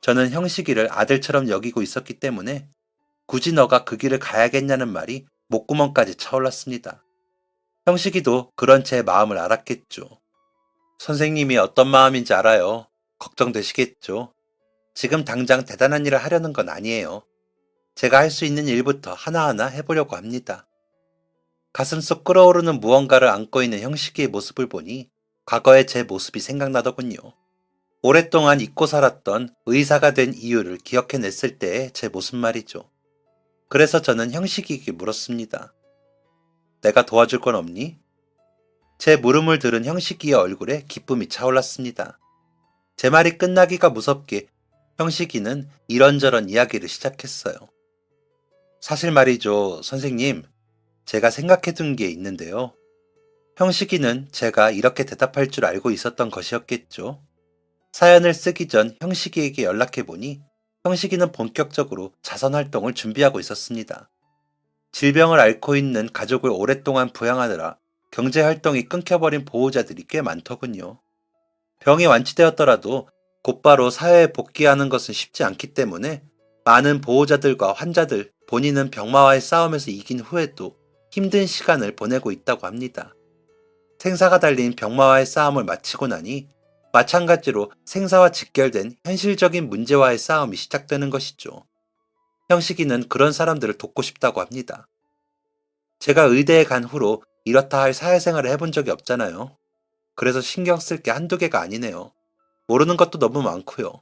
저는 형식이를 아들처럼 여기고 있었기 때문에 굳이 너가 그 길을 가야겠냐는 말이 목구멍까지 차올랐습니다. 형식이도 그런 제 마음을 알았겠죠. 선생님이 어떤 마음인지 알아요. 걱정되시겠죠. 지금 당장 대단한 일을 하려는 건 아니에요. 제가 할 수 있는 일부터 하나하나 해보려고 합니다. 가슴속 끓어오르는 무언가를 안고 있는 형식이의 모습을 보니 과거의 제 모습이 생각나더군요. 오랫동안 잊고 살았던 의사가 된 이유를 기억해냈을 때의 제 모습 말이죠. 그래서 저는 형식이에게 물었습니다. 내가 도와줄 건 없니? 제 물음을 들은 형식이의 얼굴에 기쁨이 차올랐습니다. 제 말이 끝나기가 무섭게 형식이는 이런저런 이야기를 시작했어요. 사실 말이죠, 선생님. 제가 생각해둔 게 있는데요. 형식이는 제가 이렇게 대답할 줄 알고 있었던 것이었겠죠. 사연을 쓰기 전 형식이에게 연락해보니 형식이는 본격적으로 자선활동을 준비하고 있었습니다. 질병을 앓고 있는 가족을 오랫동안 부양하느라 경제활동이 끊겨버린 보호자들이 꽤 많더군요. 병이 완치되었더라도 곧바로 사회에 복귀하는 것은 쉽지 않기 때문에 많은 보호자들과 환자들, 본인은 병마와의 싸움에서 이긴 후에도 힘든 시간을 보내고 있다고 합니다. 생사가 달린 병마와의 싸움을 마치고 나니 마찬가지로 생사와 직결된 현실적인 문제와의 싸움이 시작되는 것이죠. 형식이는 그런 사람들을 돕고 싶다고 합니다. 제가 의대에 간 후로 이렇다 할 사회생활을 해본 적이 없잖아요. 그래서 신경 쓸 게 한두 개가 아니네요. 모르는 것도 너무 많고요.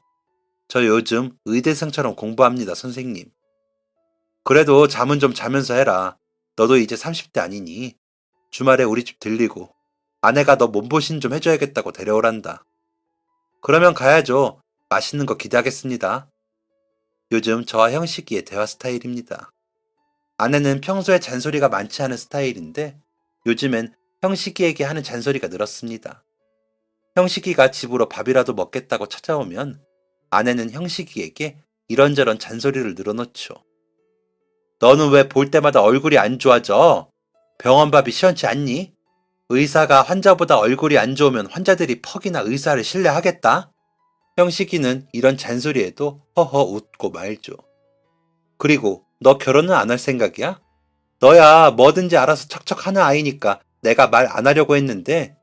저 요즘 의대생처럼 공부합니다, 선생님. 그래도 잠은 좀 자면서 해라. 너도 이제 30대 아니니? 주말에 우리 집 들리고 아내가 너 몸보신 좀 해줘야겠다고 데려오란다. 그러면 가야죠. 맛있는 거 기대하겠습니다. 요즘 저와 형식이의 대화 스타일입니다. 아내는 평소에 잔소리가 많지 않은 스타일인데 요즘엔 형식이에게 하는 잔소리가 늘었습니다. 형식이가 집으로 밥이라도 먹겠다고 찾아오면 아내는 형식이에게 이런저런 잔소리를 늘어놓죠. 너는 왜 볼 때마다 얼굴이 안 좋아져? 병원 밥이 시원치 않니? 의사가 환자보다 얼굴이 안 좋으면 환자들이 퍽이나 의사를 신뢰하겠다? 형식이는 이런 잔소리에도 허허 웃고 말죠. 그리고 너 결혼은 안 할 생각이야? 너야 뭐든지 알아서 척척하는 아이니까 내가 말 안 하려고 했는데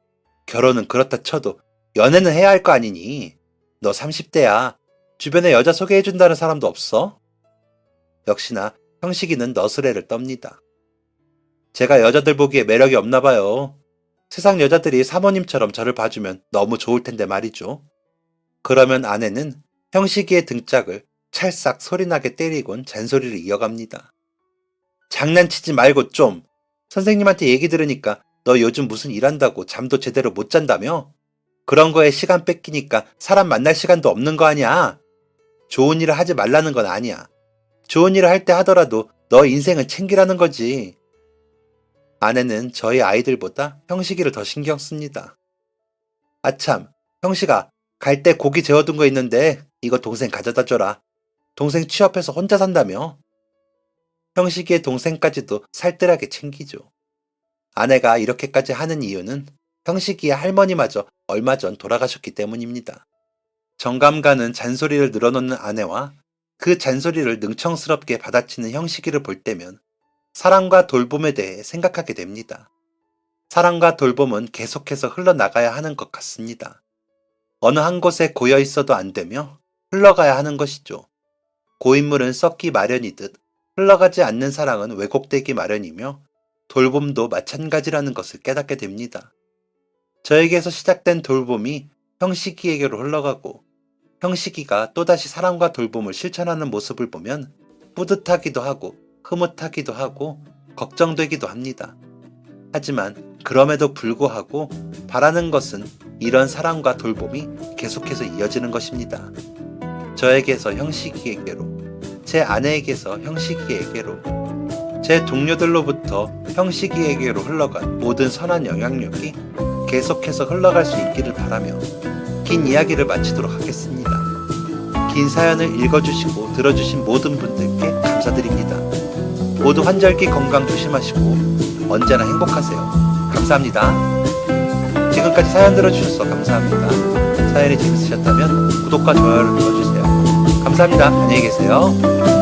결혼은 그렇다 쳐도 연애는 해야 할 거 아니니? 너 30대야. 주변에 여자 소개해준다는 사람도 없어? 역시나 형식이는 너스레를 떱니다. 제가 여자들 보기에 매력이 없나 봐요. 세상 여자들이 사모님처럼 저를 봐주면 너무 좋을 텐데 말이죠. 그러면 아내는 형식이의 등짝을 찰싹 소리나게 때리곤 잔소리를 이어갑니다. 장난치지 말고 좀. 선생님한테 얘기 들으니까 너 요즘 무슨 일한다고 잠도 제대로 못 잔다며? 그런 거에 시간 뺏기니까 사람 만날 시간도 없는 거 아니야? 좋은 일을 하지 말라는 건 아니야. 좋은 일을 할 때 하더라도 너 인생은 챙기라는 거지. 아내는 저희 아이들보다 형식이를 더 신경 씁니다. 아참, 형식아, 갈 때 고기 재워둔 거 있는데 이거 동생 가져다 줘라. 동생 취업해서 혼자 산다며? 형식이의 동생까지도 살뜰하게 챙기죠. 아내가 이렇게까지 하는 이유는 형식이의 할머니마저 얼마 전 돌아가셨기 때문입니다. 정감 가는 잔소리를 늘어놓는 아내와 그 잔소리를 능청스럽게 받아치는 형식이를 볼 때면 사랑과 돌봄에 대해 생각하게 됩니다. 사랑과 돌봄은 계속해서 흘러나가야 하는 것 같습니다. 어느 한 곳에 고여 있어도 안 되며 흘러가야 하는 것이죠. 고인물은 썩기 마련이듯 흘러가지 않는 사랑은 왜곡되기 마련이며 돌봄도 마찬가지라는 것을 깨닫게 됩니다. 저에게서 시작된 돌봄이 형식이에게로 흘러가고 형식이가 또다시 사랑과 돌봄을 실천하는 모습을 보면 뿌듯하기도 하고 흐뭇하기도 하고 걱정되기도 합니다. 하지만 그럼에도 불구하고 바라는 것은 이런 사랑과 돌봄이 계속해서 이어지는 것입니다. 저에게서 형식이에게로, 제 아내에게서 형식이에게로, 제 동료들로부터 형식이에게로 흘러간 모든 선한 영향력이 계속해서 흘러갈 수 있기를 바라며 긴 이야기를 마치도록 하겠습니다. 긴 사연을 읽어주시고 들어주신 모든 분들께 감사드립니다. 모두 환절기 건강 조심하시고 언제나 행복하세요. 감사합니다. 지금까지 사연 들어주셔서 감사합니다. 사연이 재밌으셨다면 구독과 좋아요를 눌러주세요. 감사합니다. 안녕히 계세요.